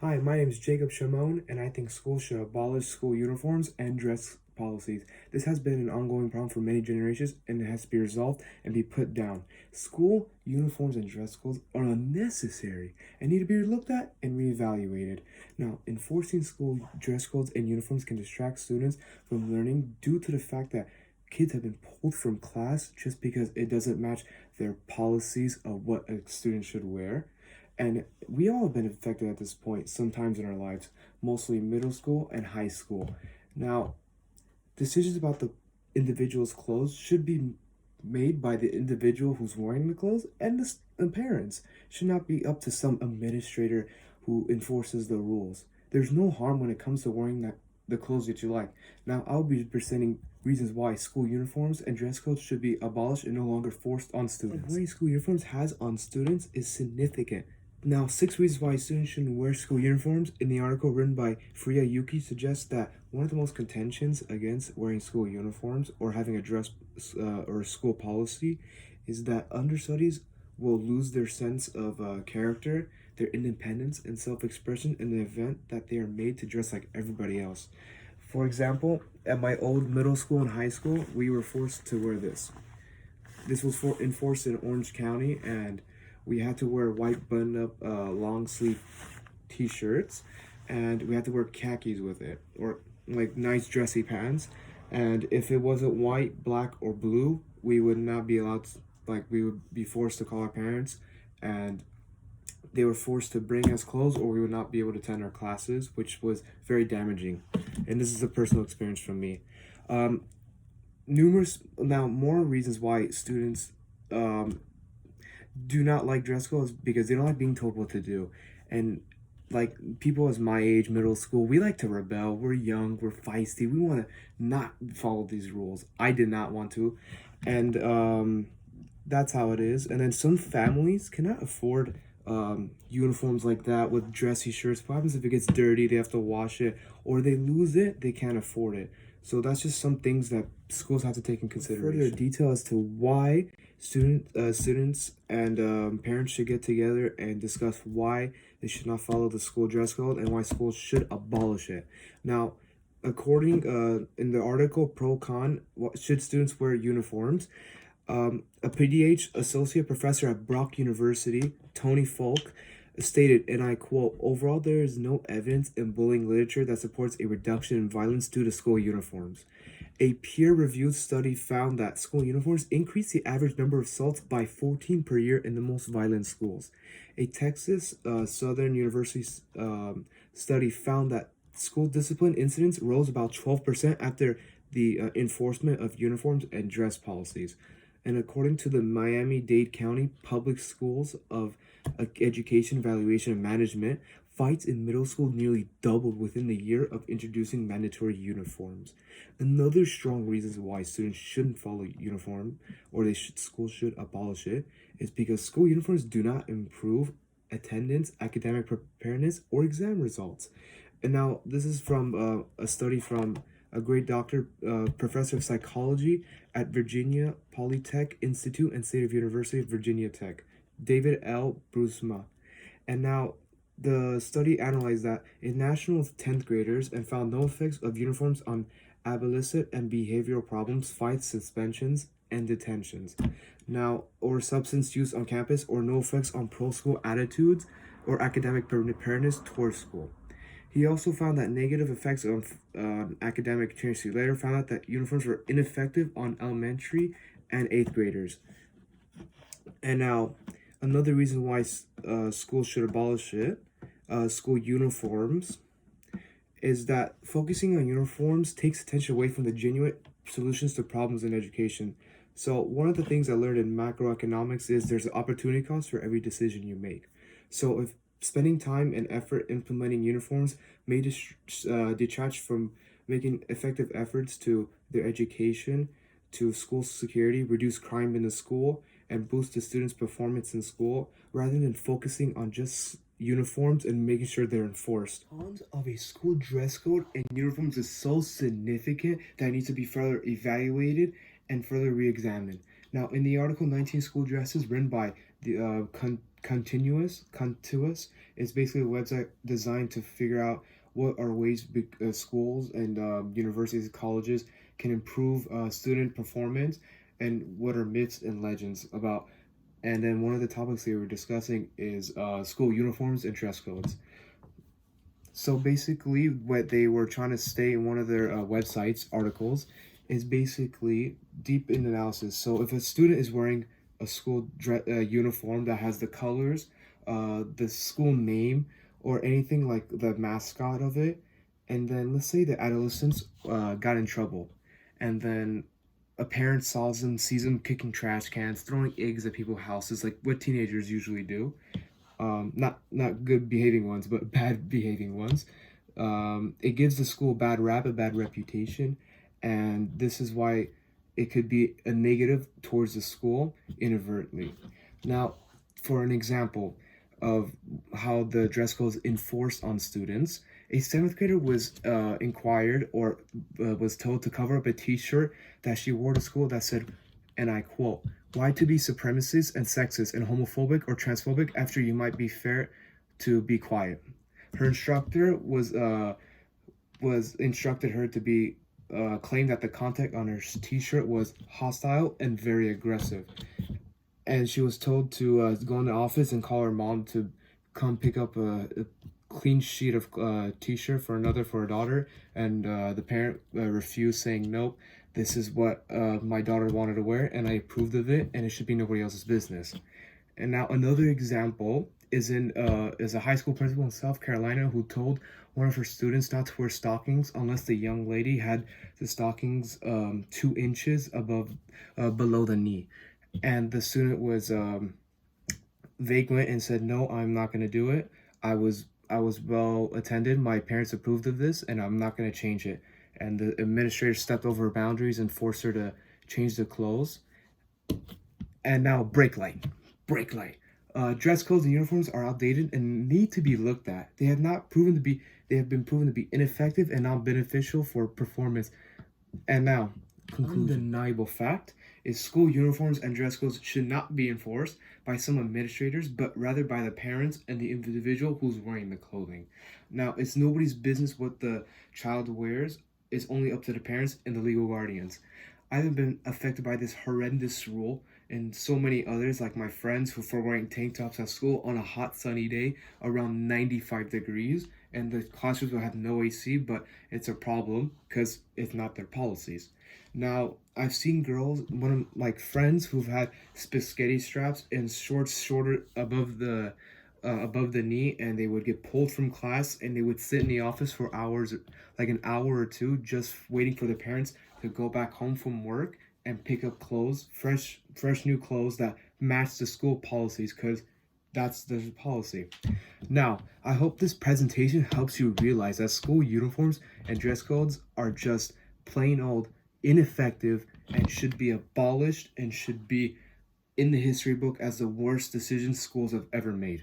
Hi, my name is JMoun, and I think schools should abolish school uniforms and dress policies. This has been an ongoing problem for many generations, and it has to be resolved and be put down. School uniforms and dress codes are unnecessary and need to be looked at and reevaluated. Now, enforcing school dress codes and uniforms can distract students from learning due to the fact that kids have been pulled from class just because it doesn't match their policies of what a student should wear. And we all have been affected at this point sometimes in our lives, mostly middle school and high school. Now, decisions about the individual's clothes should be made by the individual who's wearing the clothes and the parents. Should not be up to some administrator who enforces the rules. There's no harm when it comes to wearing the clothes that you like. Now, I'll be presenting reasons why school uniforms and dress codes should be abolished and no longer forced on students. Wearing school uniforms has on students is significant. Now, 6 reasons why students shouldn't wear school uniforms in the article written by Freya Yuki suggests that one of the most contentions against wearing school uniforms or having a dress or school policy is that understudies will lose their sense of character, their independence, and self-expression in the event that they are made to dress like everybody else. For example, at my old middle school and high school, we were forced to wear this. This was enforced in Orange County, and we had to wear white button-up long sleeve t-shirts, and we had to wear khakis with it, or like nice dressy pants. And if it wasn't white, black, or blue, we would not be allowed to, we would be forced to call our parents, and they were forced to bring us clothes, or we would not be able to attend our classes, which was very damaging. And this is a personal experience from me. More reasons why students do not like dress codes because they don't like being told what to do. And like people as my age, middle school, we like to rebel. We're young, we're feisty. We want to not follow these rules. I did not want to. And that's how it is. And then some families cannot afford uniforms like that with dressy shirts. What happens if it gets dirty? They have to wash it, or they lose it. They can't afford it. So that's just some things that schools have to take in consideration. Further detail as to why students and parents should get together and discuss why they should not follow the school dress code and why schools should abolish it. Now, according in the article pro con, should students wear uniforms? A PDH associate professor at Brock University, Tony Falk, stated, and I quote, "Overall, there is no evidence in bullying literature that supports a reduction in violence due to school uniforms. A peer-reviewed study found that school uniforms increase the average number of assaults by 14 per year in the most violent schools. A Texas Southern University study found that school discipline incidents rose about 12% after the enforcement of uniforms and dress policies. And according to the Miami-Dade County Public Schools of Education, Evaluation, and Management, fights in middle school nearly doubled within the year of introducing mandatory uniforms." Another strong reason why students shouldn't follow uniform, or schools should abolish it, is because school uniforms do not improve attendance, academic preparedness, or exam results. And now this is from a study from a great doctor, professor of psychology at Virginia Polytech Institute and State of University of Virginia Tech, David L. Brusma. And now the study analyzed that in national 10th graders and found no effects of uniforms on adolescent and behavioral problems, fights, suspensions, and detentions. Now, or substance use on campus, or no effects on pro-school attitudes or academic preparedness towards school. He also found that negative effects on academic achievement. He later found out that uniforms were ineffective on elementary and 8th graders. And now, another reason why schools should abolish school uniforms, is that focusing on uniforms takes attention away from the genuine solutions to problems in education. So one of the things I learned in macroeconomics is there's an opportunity cost for every decision you make. So if spending time and effort implementing uniforms may detract from making effective efforts to their education, to school security, reduce crime in the school, and boost the students' performance in school, rather than focusing on just uniforms and making sure they're enforced. Cons of a school dress code and uniforms is so significant that it needs to be further evaluated and further re-examined. Now, in the article 19 School Dresses, written by The Continuous is basically a website designed to figure out what are ways schools and universities and colleges can improve student performance, and what are myths and legends about. And then one of the topics they were discussing is school uniforms and dress codes. So basically, what they were trying to state in one of their websites articles is basically deep in analysis. So if a student is wearing a school uniform that has the colors, the school name, or anything like the mascot of it, and then let's say the adolescents got in trouble, and then a parent sees them kicking trash cans, throwing eggs at people's houses, like what teenagers usually do, not good behaving ones, but bad behaving ones. It gives the school a bad rap, a bad reputation, and this is why it could be a negative towards the school inadvertently. Now, for an example of how the dress code is enforced on students, a seventh grader was inquired or was told to cover up a T-shirt that she wore to school that said, and I quote, "Why to be supremacist and sexist and homophobic or transphobic after you might be fair to be quiet?" Her instructor was instructed her to be claimed that the content on her T-shirt was hostile and very aggressive, and she was told to go in the office and call her mom to come pick up a clean sheet of T-shirt for her daughter, and the parent refused, saying, "Nope, this is what my daughter wanted to wear, and I approved of it, and it should be nobody else's business." And now another example is a high school principal in South Carolina who told one of her students not to wear stockings unless the young lady had the stockings 2 inches below the knee, and the student was vagrant and said, "No, I'm not going to do it. I was well attended. My parents approved of this, and I'm not going to change it." And the administrator stepped over her boundaries and forced her to change the clothes. And now, brake light. Dress codes and uniforms are outdated and need to be looked at. They have been proven to be ineffective and not beneficial for performance. And now, conclusion. Undeniable fact is school uniforms and dress codes should not be enforced by some administrators, but rather by the parents and the individual who's wearing the clothing. Now, it's nobody's business what the child wears. It's only up to the parents and the legal guardians. I have been affected by this horrendous rule, and so many others, like my friends who for wearing tank tops at school on a hot sunny day around 95 degrees, and the classrooms will have no AC, but it's a problem because it's not their policies. Now, I've seen girls, one of my friends who've had spaghetti straps and shorts shorter above the knee, and they would get pulled from class, and they would sit in the office for hours, like an hour or two, just waiting for the parents to go back home from work and pick up clothes, fresh new clothes that match the school policies, because that's the policy. Now, I hope this presentation helps you realize that school uniforms and dress codes are just plain old ineffective and should be abolished and should be in the history book as the worst decisions schools have ever made.